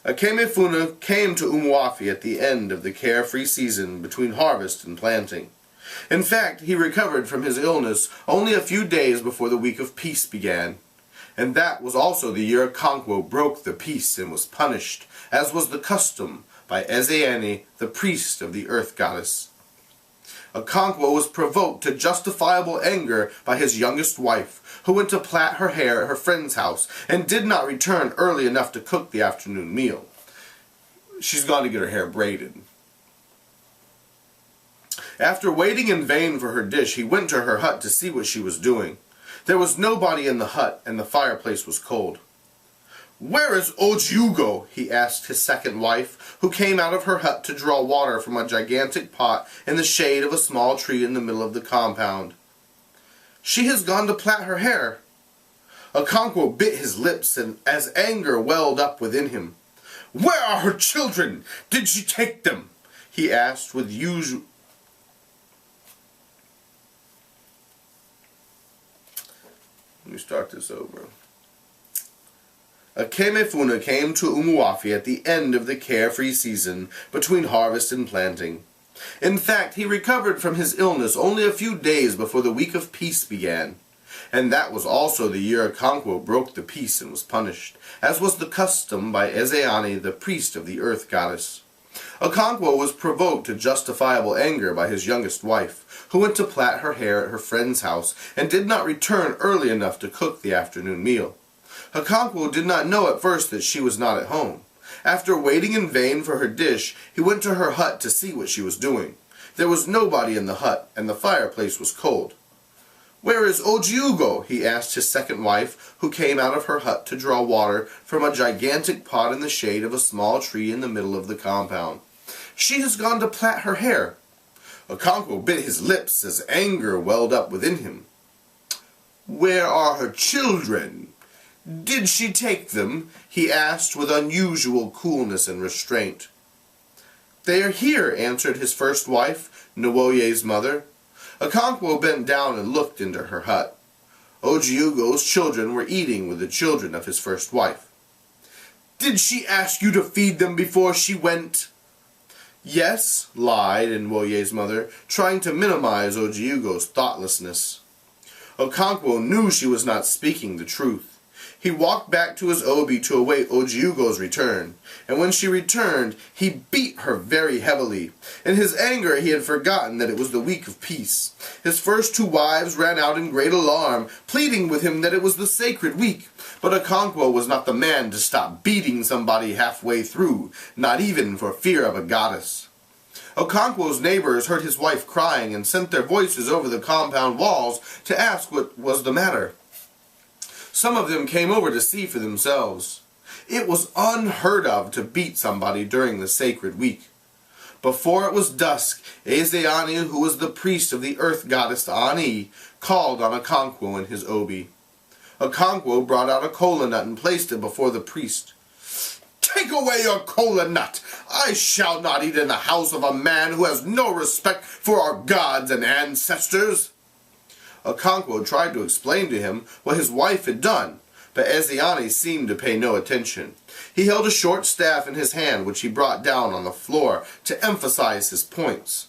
Akemefuna came to Umuafi at the end of the carefree season between harvest and planting. In fact, he recovered from his illness only a few days before the week of peace began. And that was also the year Okonkwo broke the peace and was punished, as was the custom, by Ezeani, the priest of the earth goddess. Okonkwo was provoked to justifiable anger by his youngest wife, who went to plait her hair at her friend's house and did not return early enough to cook the afternoon meal. She's gone to get her hair braided. After waiting in vain for her dish, he went to her hut to see what she was doing. There was nobody in the hut, and the fireplace was cold. "Where is Ojiugo?" he asked his second wife, who came out of her hut to draw water from a gigantic pot in the shade of a small tree in the middle of the compound. "She has gone to plait her hair." Okonkwo bit his lips as anger welled up within him. "Where are her children? Did she take them?" he asked with usual... Let me start this over. Akemefuna came to Umuafi at the end of the carefree season between harvest and planting. In fact, he recovered from his illness only a few days before the week of peace began. And that was also the year Okonkwo broke the peace and was punished, as was the custom by Ezeani, the priest of the earth goddess. Okonkwo was provoked to justifiable anger by his youngest wife, who went to plait her hair at her friend's house and did not return early enough to cook the afternoon meal. Okonkwo did not know at first that she was not at home. After waiting in vain for her dish, he went to her hut to see what she was doing. There was nobody in the hut, and the fireplace was cold. "Where is Ojiugo?" he asked his second wife, who came out of her hut to draw water from a gigantic pot in the shade of a small tree in the middle of the compound. "She has gone to plait her hair." Okonkwo bit his lips as anger welled up within him. "Where are her children? Did she take them?" he asked with unusual coolness and restraint. "They are here," answered his first wife, Nwoye's mother. Okonkwo bent down and looked into her hut. Ojiugo's children were eating with the children of his first wife. "Did she ask you to feed them before she went?" "Yes," lied Nwoye's mother, trying to minimize Ojiugo's thoughtlessness. Okonkwo knew she was not speaking the truth. He walked back to his obi to await Ojiugo's return, and when she returned, he beat her very heavily. In his anger, he had forgotten that it was the week of peace. His first two wives ran out in great alarm, pleading with him that it was the sacred week. But Okonkwo was not the man to stop beating somebody halfway through, not even for fear of a goddess. Okonkwo's neighbors heard his wife crying and sent their voices over the compound walls to ask what was the matter. Some of them came over to see for themselves. It was unheard of to beat somebody during the sacred week. Before it was dusk, Ezeani, who was the priest of the earth goddess Ani, called on Okonkwo and his obi. Okonkwo brought out a kola nut and placed it before the priest. "Take away your kola nut! I shall not eat in the house of a man who has no respect for our gods and ancestors." Okonkwo tried to explain to him what his wife had done, but Ezeani seemed to pay no attention. He held a short staff in his hand, which he brought down on the floor to emphasize his points.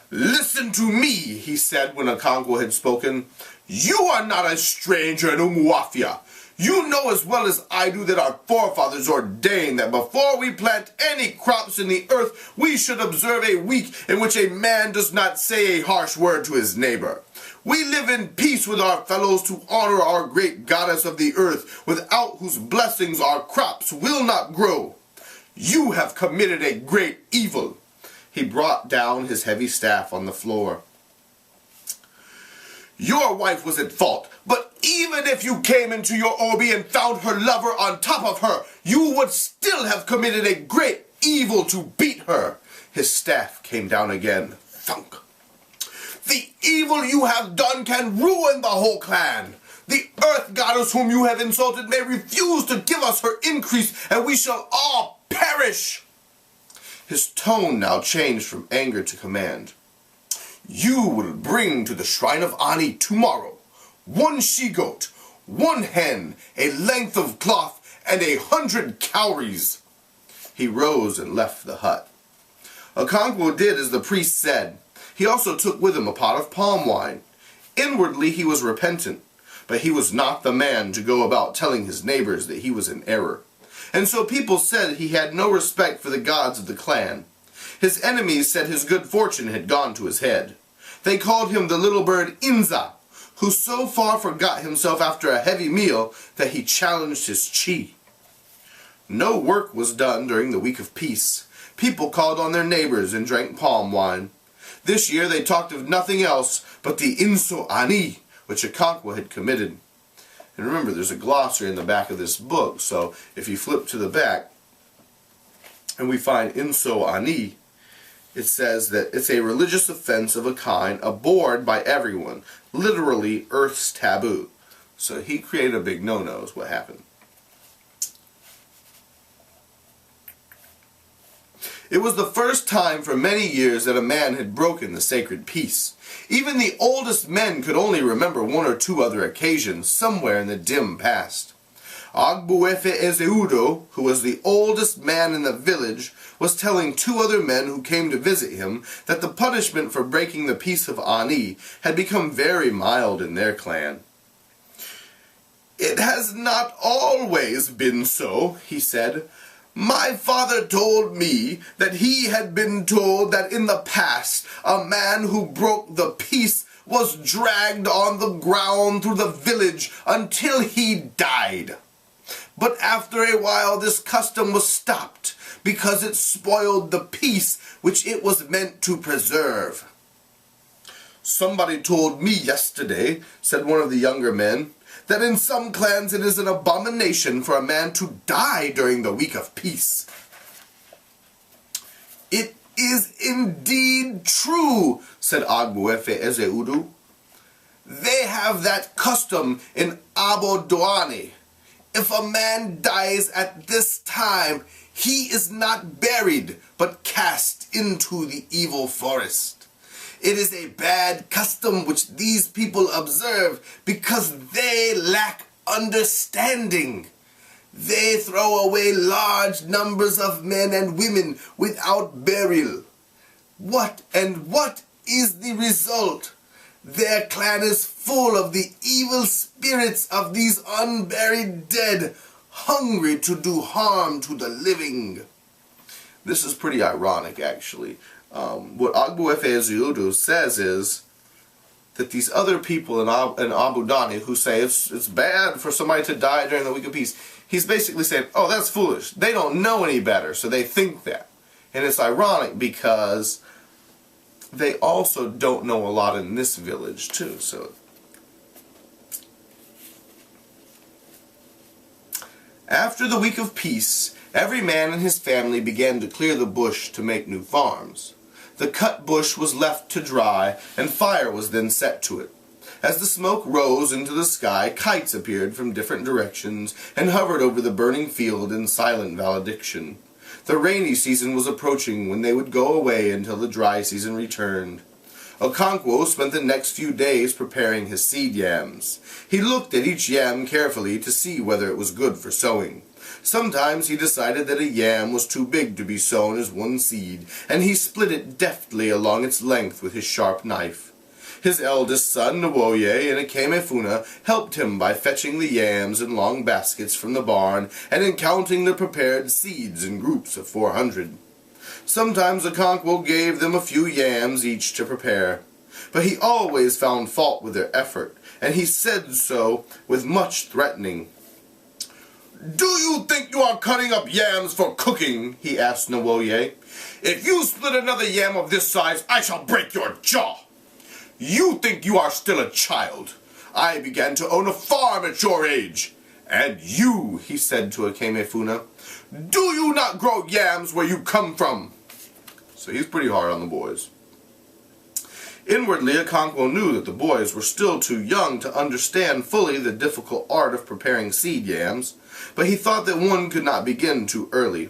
"Listen to me," he said when Okonkwo had spoken. "You are not a stranger in Umuafia. You know as well as I do that our forefathers ordained that before we plant any crops in the earth, we should observe a week in which a man does not say a harsh word to his neighbor. We live in peace with our fellows to honor our great goddess of the earth, without whose blessings our crops will not grow. You have committed a great evil." He brought down his heavy staff on the floor. "Your wife was at fault, but even if you came into your obi and found her lover on top of her, you would still have committed a great evil to beat her." His staff came down again. Thunk. "The evil you have done can ruin the whole clan. The earth goddess whom you have insulted may refuse to give us her increase, and we shall all perish." His tone now changed from anger to command. "You will bring to the shrine of Ani tomorrow 1 she-goat, 1 hen, a length of cloth, and 100 cowries." He rose and left the hut. Okonkwo did as the priest said. He also took with him a pot of palm wine. Inwardly he was repentant, but he was not the man to go about telling his neighbors that he was in error. And so people said he had no respect for the gods of the clan. His enemies said his good fortune had gone to his head. They called him the little bird Inza, who so far forgot himself after a heavy meal that he challenged his chi. No work was done during the week of peace. People called on their neighbors and drank palm wine. This year they talked of nothing else but the Inso Ani, which Okonkwo had committed. And remember, there's a glossary in the back of this book, so if you flip to the back and we find Inso Ani, it says that it's a religious offense of a kind abhorred by everyone, literally Earth's taboo. So he created a big no-no is what happened. It was the first time for many years that a man had broken the sacred peace. Even the oldest men could only remember one or two other occasions somewhere in the dim past. Ogbuefe Ezeudo, who was the oldest man in the village, was telling two other men who came to visit him that the punishment for breaking the peace of Ani had become very mild in their clan. "It has not always been so," he said. "My father told me that he had been told that in the past a man who broke the peace was dragged on the ground through the village until he died. But after a while this custom was stopped because it spoiled the peace which it was meant to preserve." "Somebody told me yesterday," said one of the younger men, "that in some clans it is an abomination for a man to die during the week of peace." "It is indeed true," said Ogbuefe Ezeudu. "They have that custom in Abodoani. If a man dies at this time, he is not buried, but cast into the evil forest. It is a bad custom which these people observe because they lack understanding. They throw away large numbers of men and women without burial. What is the result? Their clan is full of the evil spirits of these unburied dead, hungry to do harm to the living." This is pretty ironic, actually. What Ogbuefe Ezeudu says is that these other people in Abudani who say it's bad for somebody to die during the week of peace, he's basically saying, oh, that's foolish. They don't know any better, so they think that. And it's ironic because they also don't know a lot in this village too. So after the week of peace, every man and his family began to clear the bush to make new farms. The cut bush was left to dry, and fire was then set to it. As the smoke rose into the sky, kites appeared from different directions and hovered over the burning field in silent valediction. The rainy season was approaching when they would go away until the dry season returned. Okonkwo spent the next few days preparing his seed yams. He looked at each yam carefully to see whether it was good for sowing. Sometimes he decided that a yam was too big to be sown as one seed, and he split it deftly along its length with his sharp knife. His eldest son, Nwoye, and Ekemefuna helped him by fetching the yams in long baskets from the barn and in counting the prepared seeds in groups of 400. Sometimes Okonkwo gave them a few yams each to prepare, but he always found fault with their effort, and he said so with much threatening. "Do you think you are cutting up yams for cooking?" he asked Nwoye. "If you split another yam of this size, I shall break your jaw. You think you are still a child. I began to own a farm at your age. And you," he said to Ekemefuna, "do you not grow yams where you come from?" So he's pretty hard on the boys. Inwardly, Okonkwo knew that the boys were still too young to understand fully the difficult art of preparing seed yams, but he thought that one could not begin too early.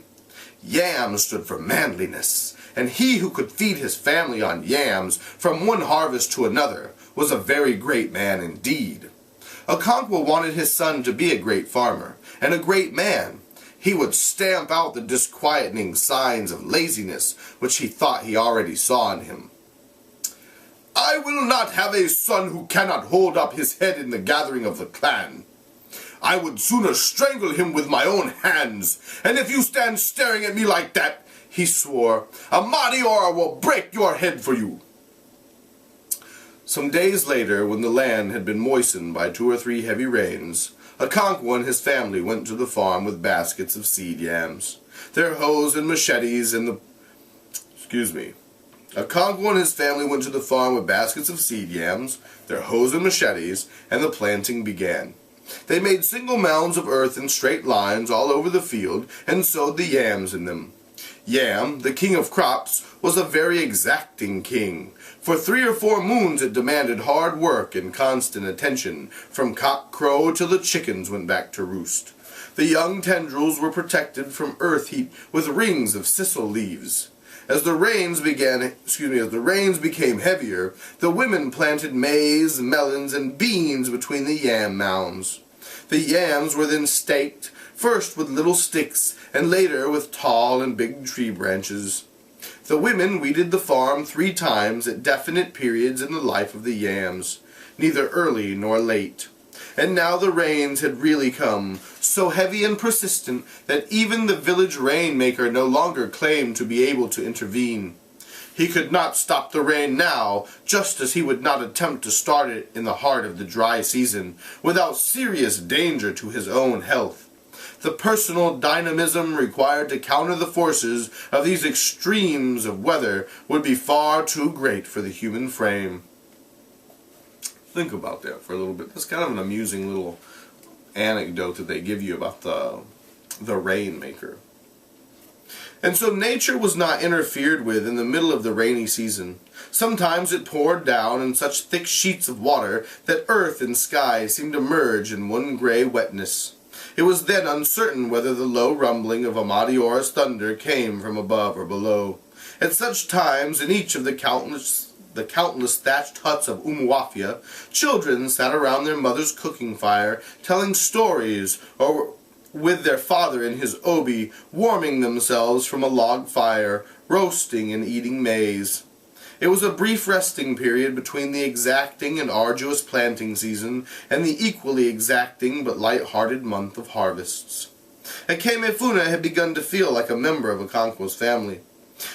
Yams stood for manliness, and he who could feed his family on yams from one harvest to another was a very great man indeed. Okonkwo wanted his son to be a great farmer and a great man. He would stamp out the disquieting signs of laziness which he thought he already saw in him. "I will not have a son who cannot hold up his head in the gathering of the clan. I would sooner strangle him with my own hands, and if you stand staring at me like that," he swore, "a Madiora will break your head for you." Some days later, when the land had been moistened by 2 or 3 heavy rains, Okonkwo and his family went to the farm with baskets of seed yams, their hoes and machetes, and the... Okonkwo and his family went to the farm with baskets of seed yams, their hoes and machetes, and the planting began. They made single mounds of earth in straight lines all over the field, and sowed the yams in them. Yam, the king of crops, was a very exacting king. For 3 or 4 moons it demanded hard work and constant attention, from cock-crow till the chickens went back to roost. The young tendrils were protected from earth heat with rings of sisal leaves. As the rains became heavier, the women planted maize, melons, and beans between the yam mounds. The yams were then staked, first with little sticks, and later with tall and big tree branches. The women weeded the farm 3 times at definite periods in the life of the yams, neither early nor late. And now the rains had really come, so heavy and persistent that even the village Rainmaker no longer claimed to be able to intervene. He could not stop the rain now, just as he would not attempt to start it in the heart of the dry season, without serious danger to his own health. The personal dynamism required to counter the forces of these extremes of weather would be far too great for the human frame. Think about that for a little bit. That's kind of an amusing little anecdote that they give you about the Rainmaker. And so nature was not interfered with in the middle of the rainy season. Sometimes it poured down in such thick sheets of water that earth and sky seemed to merge in one gray wetness. It was then uncertain whether the low rumbling of Amadiora's thunder came from above or below. At such times, in each of the countless thatched huts of Umuafia, children sat around their mother's cooking fire, telling stories, or with their father in his obi, warming themselves from a log fire, roasting and eating maize. It was a brief resting period between the exacting and arduous planting season and the equally exacting but light-hearted month of harvests. Ekemefuna had begun to feel like a member of Okonkwo's family.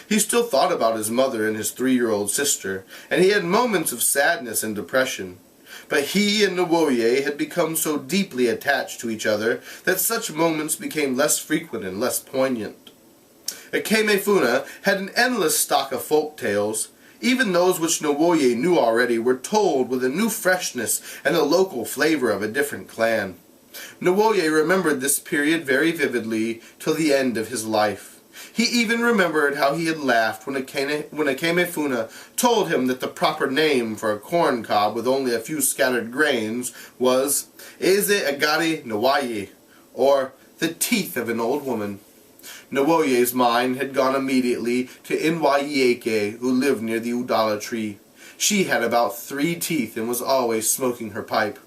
He still thought about his mother and his 3-year-old sister, and he had moments of sadness and depression. But he and Nwoye had become so deeply attached to each other that such moments became less frequent and less poignant. Ekemefuna had an endless stock of folk tales. Even those which Nwoye knew already were told with a new freshness and the local flavor of a different clan. Nwoye remembered this period very vividly till the end of his life. He even remembered how he had laughed when Ekemefuna told him that the proper name for a corn cob with only a few scattered grains was Eze Agari Nwoye, or the teeth of an old woman. Nwoye's mind had gone immediately to Nwayeke, who lived near the Udala tree. She had about 3 teeth and was always smoking her pipe.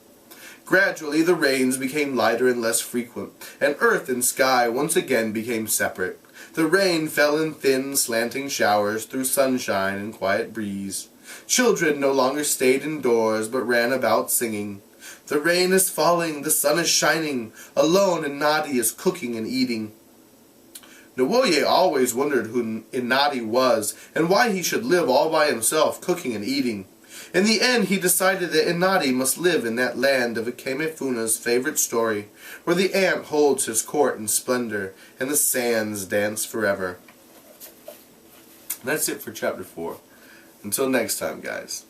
Gradually the rains became lighter and less frequent, and earth and sky once again became separate. The rain fell in thin, slanting showers through sunshine and quiet breeze. Children no longer stayed indoors, but ran about singing. The rain is falling, the sun is shining, alone Inadi is cooking and eating. Nwoye always wondered who Inadi was, and why he should live all by himself, cooking and eating. In the end, he decided that Inadi must live in that land of Ekemefuna's favorite story, where the ant holds his court in splendor, and the sands dance forever. And that's it for Chapter 4. Until next time, guys.